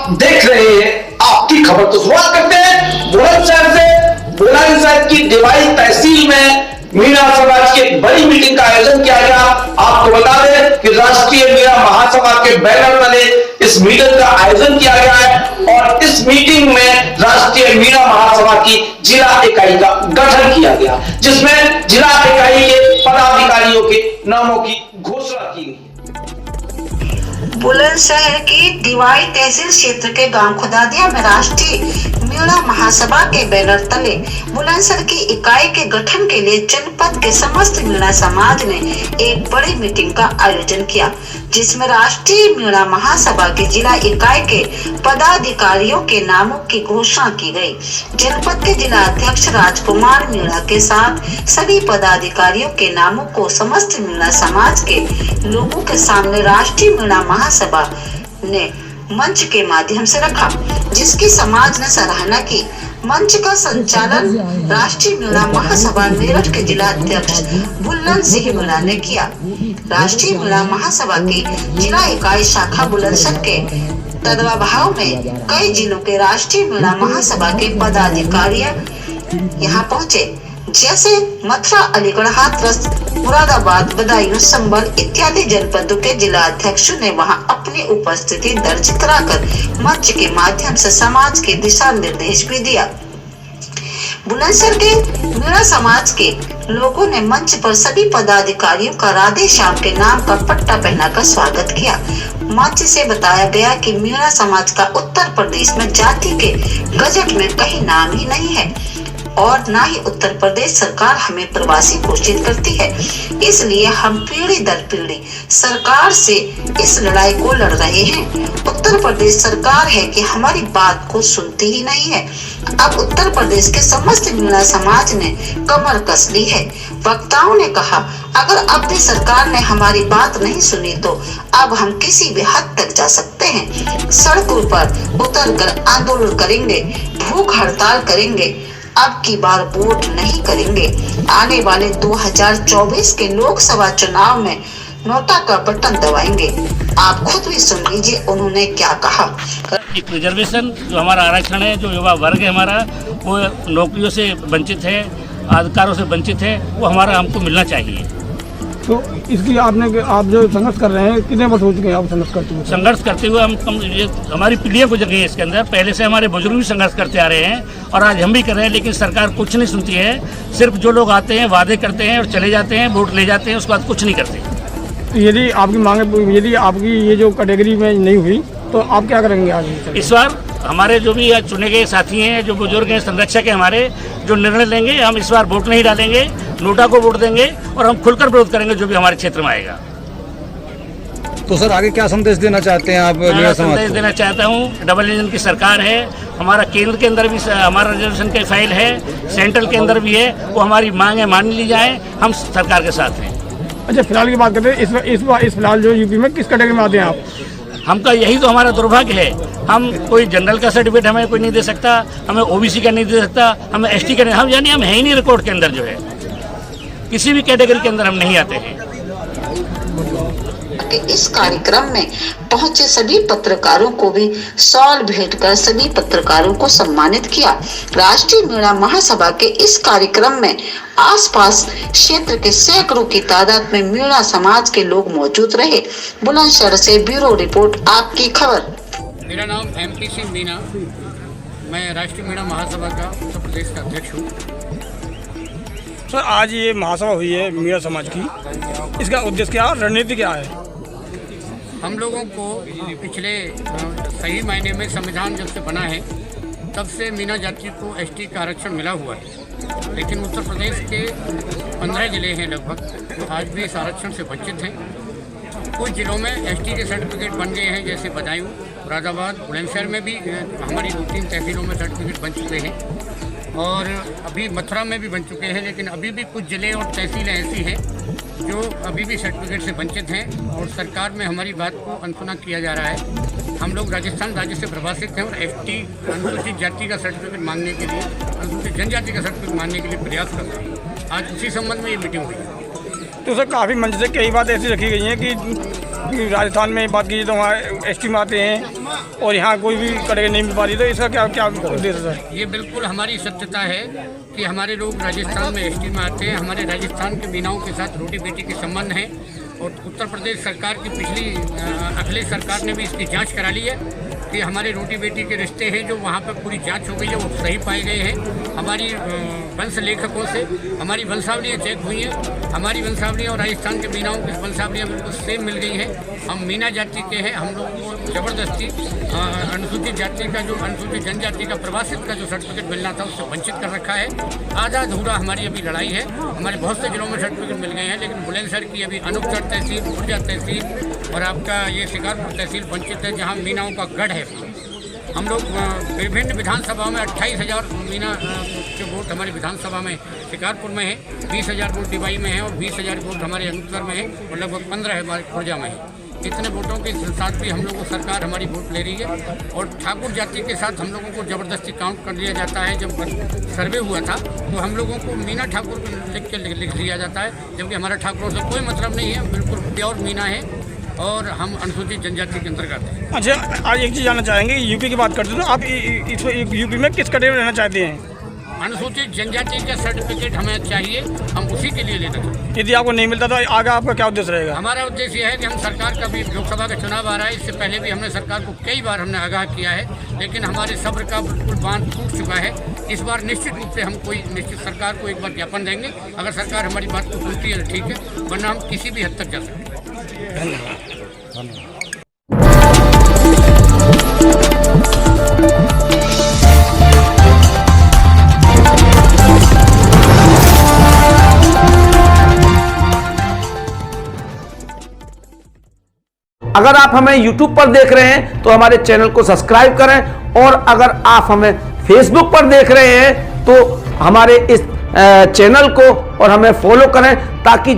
आप देख रहे हैं आपकी खबर। तो शुरुआत करते हैं बुलंदशहर से। बुलंदशहर की डिवाइस तहसील में मीणा समाज की एक बड़ी मीटिंग का आयोजन किया गया। आपको बता दें कि राष्ट्रीय मीणा महासभा के बैनर तले इस मीटिंग का आयोजन किया गया है और इस मीटिंग में राष्ट्रीय मीणा महासभा की जिला इकाई का गठन किया गया, जिसमें जिला इकाई के पदाधिकारियों के नामों की घोषणा की गई। बुलंदशहर की डिवाई तहसील क्षेत्र के गांव खुदादिया में राष्ट्रीय मीणा महासभा के बैनर तले बुलंदशहर की इकाई के गठन के लिए जनपद के समस्त मीणा समाज ने एक बड़ी मीटिंग का आयोजन किया, जिसमें राष्ट्रीय मीणा महासभा की जिला इकाई के पदाधिकारियों के नामों की घोषणा की गई। जनपद के जिला अध्यक्ष राजकुमार मीणा के साथ सभी पदाधिकारियों के नामों को समस्त मीणा समाज के लोगों के सामने राष्ट्रीय मीणा महासभा ने मंच के माध्यम से रखा, जिसकी समाज ने सराहना की। मंच का संचालन राष्ट्रीय मीणा महासभा मेरठ के जिला अध्यक्ष बुल्लन सिंह मीणा ने किया। राष्ट्रीय मीणा महासभा की जिला इकाई शाखा बुलंदशहर के तत्वाभाव में कई जिलों के राष्ट्रीय मीणा महासभा के पदाधिकारी यहाँ पहुँचे, जैसे मथुरा, अलीगढ़, हाथरस, मुरादाबाद, बदायूं, संभल इत्यादि जनपदों के जिला अध्यक्षों ने वहां अपनी उपस्थिति दर्ज कराकर मंच के माध्यम से समाज के दिशा निर्देश भी दिया। बुलंदशहर के मीणा समाज के लोगों ने मंच पर सभी पदाधिकारियों का राधे श्याम के नाम का पट्टा पहनाकर स्वागत किया। मंच से बताया गया कि मीणा समाज का उत्तर प्रदेश में जाति के गजट में कहीं नाम ही नहीं है और ना ही उत्तर प्रदेश सरकार हमें प्रवासी घोषित करती है। इसलिए हम पीढ़ी दर पीढ़ी सरकार से इस लड़ाई को लड़ रहे हैं। उत्तर प्रदेश सरकार है कि हमारी बात को सुनती ही नहीं है। अब उत्तर प्रदेश के समस्त मीणा समाज ने कमर कस ली है। वक्ताओं ने कहा, अगर अब भी सरकार ने हमारी बात नहीं सुनी तो अब हम किसी भी हद तक जा सकते हैं। सड़कों पर उतरकर आंदोलन करेंगे, भूख हड़ताल करेंगे। अब की बार वोट नहीं करेंगे। आने वाले 2024 के लोकसभा चुनाव में नोटा का बटन दबाएंगे। आप खुद भी सुन लीजिए उन्होंने क्या कहा। एक रिजर्वेशन जो हमारा आरक्षण है, जो युवा वर्ग है हमारा, वो नौकरियों से वंचित है, अधिकारों से वंचित है, वो हमारा हमको मिलना चाहिए। तो इसकी आप जो संघर्ष कर रहे हैं, कितने वर्ष हो चुके हैं आप संघर्ष करते हुए? संघर्ष करते हुए हम ये हमारी पीढ़ियाँ गुजर गई है इसके अंदर। पहले से हमारे बुजुर्ग भी संघर्ष करते आ रहे हैं और आज हम भी कर रहे हैं, लेकिन सरकार कुछ नहीं सुनती है। सिर्फ जो लोग आते हैं, वादे करते हैं और चले जाते हैं, वोट ले जाते हैं, उसके बाद कुछ नहीं करते। यदि आपकी मांगे, यदि आपकी ये जो कैटेगरी में नहीं हुई तो आप क्या करेंगे आगे? इस बार हमारे जो भी चुने गए साथी हैं, जो बुजुर्ग हैं, संरक्षक हैं हमारे, जो निर्णय लेंगे, हम इस बार वोट नहीं डालेंगे, नोटा को वोट देंगे और हम खुलकर विरोध करेंगे जो भी हमारे क्षेत्र में आएगा। तो सर आगे क्या संदेश देना चाहते हैं आप? मैं संदेश देना चाहता हूँ, डबल इंजन की सरकार है हमारा। केंद्र के अंदर भी हमारा रिजर्वेशन की फाइल है, सेंट्रल के अंदर भी है, वो हमारी मांगे मान ली जाए, हम सरकार के साथ हैं। अच्छा, फिलहाल की बात करते हैं, इस फिलहाल जो यूपी में किस कैटेगरी में आते हैं आप? हमका यही तो हमारा दुर्भाग्य है। हम कोई जनरल का सर्टिफिकेट हमें कोई नहीं दे सकता, हमें ओबीसी का नहीं दे सकता, हमें एसटी का नहीं, हम यानी हम है ही नहीं रिकॉर्ड के अंदर, जो है किसी भी कैटेगरी के अंदर हम नहीं आते हैं। इस कार्यक्रम में पहुंचे सभी पत्रकारों को भी शॉल भेंट कर सभी पत्रकारों को सम्मानित किया। राष्ट्रीय मीणा महासभा के इस कार्यक्रम में आसपास क्षेत्र के सैकड़ों की तादाद में मीणा समाज के लोग मौजूद रहे। बुलंदशहर से ब्यूरो रिपोर्ट, आपकी खबर। मेरा नाम MP सिंह मीणा, मैं राष्ट्रीय मीणा महासभा का उत्तर प्रदेश का अध्यक्ष हूँ। सर, आज ये महासभा हुई है मीणा समाज की, इसका उद्देश्य क्या, रणनीति क्या है? हम लोगों को पिछले सही मायने में संविधान जब से बना है तब से मीणा जाति को ST का आरक्षण मिला हुआ है, लेकिन उत्तर प्रदेश के 15 जिले हैं लगभग, आज भी इस आरक्षण से वंचित हैं। कुछ जिलों में ST के सर्टिफिकेट बन गए हैं, जैसे बदायूं, मुरादाबाद, बुलंदशहर में भी हमारी 2-3 तहसीलों में सर्टिफिकेट बन चुके हैं और अभी मथुरा में भी बन चुके हैं, लेकिन अभी भी कुछ जिले और तहसीलें ऐसी हैं जो अभी भी सर्टिफिकेट से वंचित हैं और सरकार में हमारी बात को अनसुना किया जा रहा है। हम लोग राजस्थान राज्य से प्रवासित हैं और ST अनुसूचित जाति का सर्टिफिकेट मांगने के लिए, अनुसूचित जनजाति का सर्टिफिकेट मांगने के लिए प्रयास कर रहे हैं। आज उसी संबंध में ये मीटिंग हुई है। तो सर, काफ़ी मंच से कई बात ऐसी रखी गई हैं कि कि राजस्थान में बात कीजिए तो वहाँ एसटी में आते हैं और यहाँ कोई भी कड़े नहीं मिल पा रही, तो इसका क्या क्या उद्देश्य है? ये बिल्कुल हमारी सत्यता है कि हमारे लोग राजस्थान में एसटी में आते हैं। हमारे राजस्थान के मीनाओं के साथ रोटी बेटी के संबंध हैं और उत्तर प्रदेश सरकार की पिछली अखिलेश सरकार ने भी इसकी जांच करा ली है कि हमारे रोटी बेटी के रिश्ते हैं जो वहाँ पर पूरी जांच हो गई है, वो सही पाए गए हैं। हमारी वंश लेखकों से हमारी वंशावलियाँ चेक हुई हैं, हमारी वंशावलियाँ और राजस्थान के मीनाओं की वंशावलियाँ बिल्कुल सेम मिल गई हैं। हम मीना जाति के हैं, हम लोगों को ज़बरदस्ती अनुसूचित जाति का जो अनुसूचित जनजाति का प्रवासित का जो सर्टिफिकेट मिलना था उससे वंचित कर रखा है। आधा अधूरा हमारी अभी लड़ाई है। हमारे बहुत से जिलों में सर्टिफिकेट मिल गए हैं, लेकिन बुलंदशहर की अभी अनूपसर तहसील, खुर्जा तहसील और आपका ये शिकारपुर तहसील वंचित है, जहाँ मीनाओं का गढ़ है। हम लोग विभिन्न विधानसभाओं में 28,000 मीना के वोट हमारी विधानसभा में शिकारपुर में है, 20,000 वोट डिवाई में है और 20,000 वोट हमारे अनूपसर में है और लगभग 15 हमारे खुर्जा में है। इतने वोटों के साथ भी हम लोगों को सरकार हमारी वोट ले रही है और ठाकुर जाति के साथ हम लोगों को ज़बरदस्ती काउंट कर लिया जाता है। जब सर्वे हुआ था तो हम लोगों को मीना ठाकुर लिख लिया जाता है, जबकि हमारा ठाकुरों से कोई मतलब नहीं है, बिल्कुल प्योर मीना है और हम अनुसूचित जनजाति के अंतर्गत हैं। अच्छा, आज एक चीज़ जानना चाहेंगे, यूपी की बात करते हैं तो आप यूपी में किस कैटेगरी में रहना चाहते हैं? अनुसूचित जनजाति का सर्टिफिकेट हमें चाहिए, हम उसी के लिए लेना चाहते हैं। यदि आपको नहीं मिलता तो आगे आपका क्या उद्देश्य रहेगा? हमारा उद्देश्य यह है कि हम सरकार का भी लोकसभा का चुनाव आ रहा है, इससे पहले भी हमने सरकार को कई बार हमने आगाह किया है, लेकिन हमारे सब्र का बिल्कुल बांध टूट चुका है। इस बार निश्चित रूप से हम कोई निश्चित सरकार को एक बार ज्ञापन देंगे। अगर सरकार हमारी बात को सुनती है तो ठीक है, वरना हम किसी भी हद तक जा सकते हैं। धन्यवाद। अगर आप हमें YouTube पर देख रहे हैं तो हमारे चैनल को सब्सक्राइब करें और अगर आप हमें Facebook पर देख रहे हैं तो हमारे इस चैनल को और हमें फॉलो करें ताकि